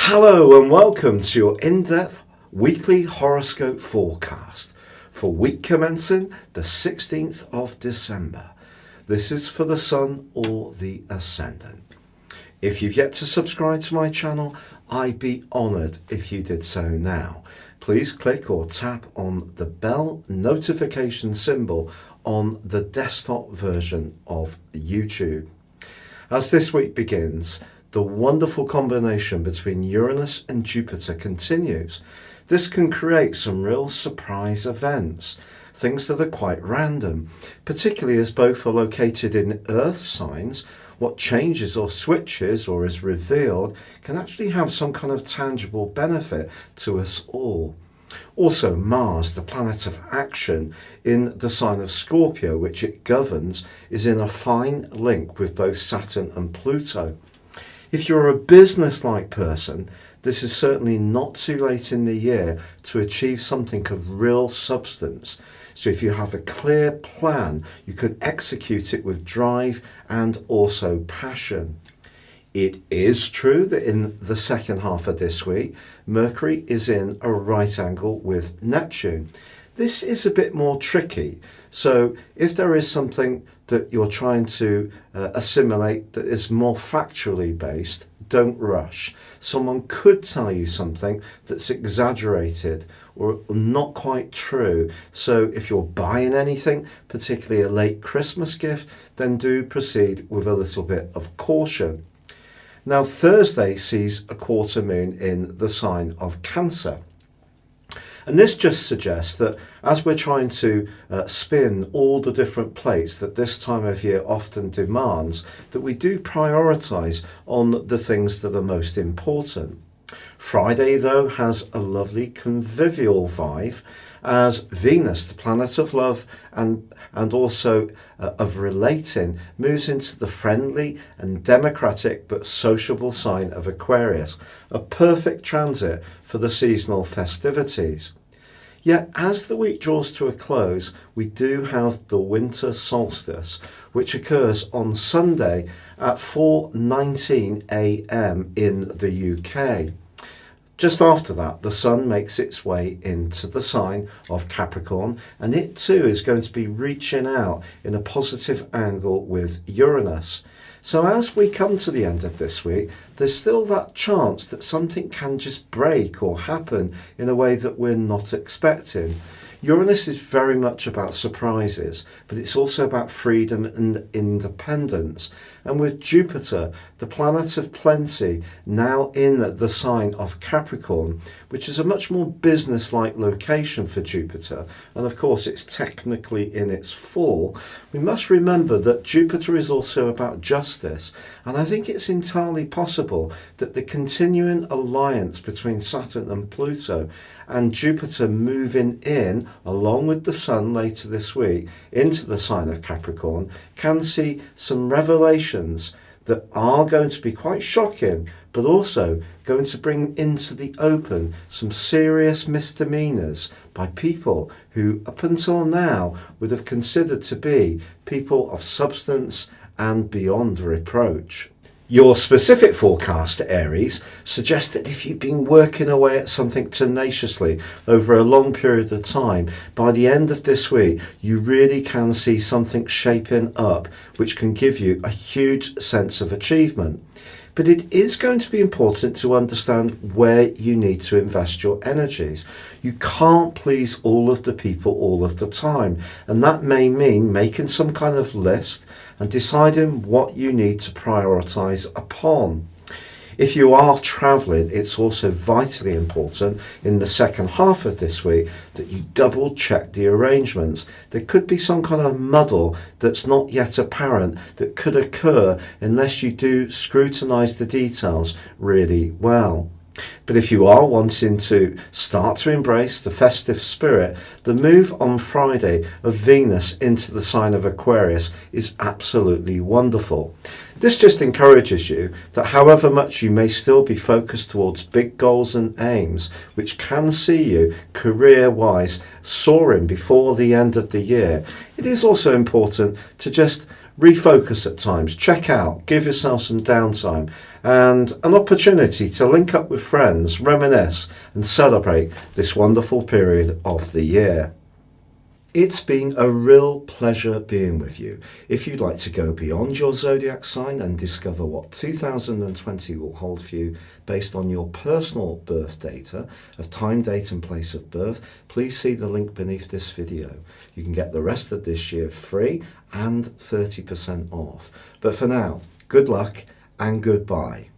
Hello and welcome to your in-depth weekly horoscope forecast for week commencing the 16th of December. This is for the Sun or the Ascendant. If you've yet to subscribe to my channel, I'd be honoured if you did so now. Please click or tap on the bell notification symbol on the desktop version of YouTube. As this week begins, the wonderful combination between Uranus and Jupiter continues. This can create some real surprise events, things that are quite random, particularly as both are located in earth signs. What changes or switches or is revealed can actually have some kind of tangible benefit to us all. Also, Mars, the planet of action in the sign of Scorpio, which it governs, is in a fine link with both Saturn and Pluto. If you're a business-like person, this is certainly not too late in the year to achieve something of real substance. So if you have a clear plan, you can execute it with drive and also passion. It is true that in the second half of this week, Mercury is in a right angle with Neptune. This is a bit more tricky. So if there is something that you're trying to assimilate that is more factually based, don't rush. Someone could tell you something that's exaggerated or not quite true. So if you're buying anything, particularly a late Christmas gift, then do proceed with a little bit of caution. Now, Thursday sees a quarter moon in the sign of Cancer. And this just suggests that as we're trying to spin all the different plates that this time of year often demands, that we do prioritise on the things that are most important. Friday, though, has a lovely convivial vibe as Venus, the planet of love and also of relating, moves into the friendly and democratic but sociable sign of Aquarius, a perfect transit for the seasonal festivities. Yet as the week draws to a close, we do have the winter solstice, which occurs on Sunday at 4:19 a.m. in the UK. Just after that, the Sun makes its way into the sign of Capricorn, and it too is going to be reaching out in a positive angle with Uranus. So as we come to the end of this week, there's still that chance that something can just break or happen in a way that we're not expecting. Uranus is very much about surprises, but it's also about freedom and independence. And with Jupiter, the planet of plenty, now in the sign of Capricorn, which is a much more business-like location for Jupiter, and of course it's technically in its fall, we must remember that Jupiter is also about justice. And I think it's entirely possible that the continuing alliance between Saturn and Pluto and Jupiter moving in, along with the Sun later this week, into the sign of Capricorn, can see some revelations that are going to be quite shocking, but also going to bring into the open some serious misdemeanors by people who up until now would have considered to be people of substance and beyond reproach. Your specific forecast, Aries, suggests that if you've been working away at something tenaciously over a long period of time, by the end of this week, you really can see something shaping up, which can give you a huge sense of achievement. But it is going to be important to understand where you need to invest your energies. You can't please all of the people all of the time, and that may mean making some kind of list and deciding what you need to prioritise upon. If you are travelling, it's also vitally important in the second half of this week that you double check the arrangements. There could be some kind of muddle that's not yet apparent that could occur unless you do scrutinise the details really well. But if you are wanting to start to embrace the festive spirit, the move on Friday of Venus into the sign of Aquarius is absolutely wonderful. This just encourages you that however much you may still be focused towards big goals and aims, which can see you career-wise soaring before the end of the year, it is also important to just refocus at times, check out, give yourself some downtime and an opportunity to link up with friends, reminisce and celebrate this wonderful period of the year. It's been a real pleasure being with you. If you'd like to go beyond your zodiac sign and discover what 2020 will hold for you based on your personal birth data of time, date and place of birth, please see the link beneath this video. You can get the rest of this year free and 30% off. But for now, good luck and goodbye.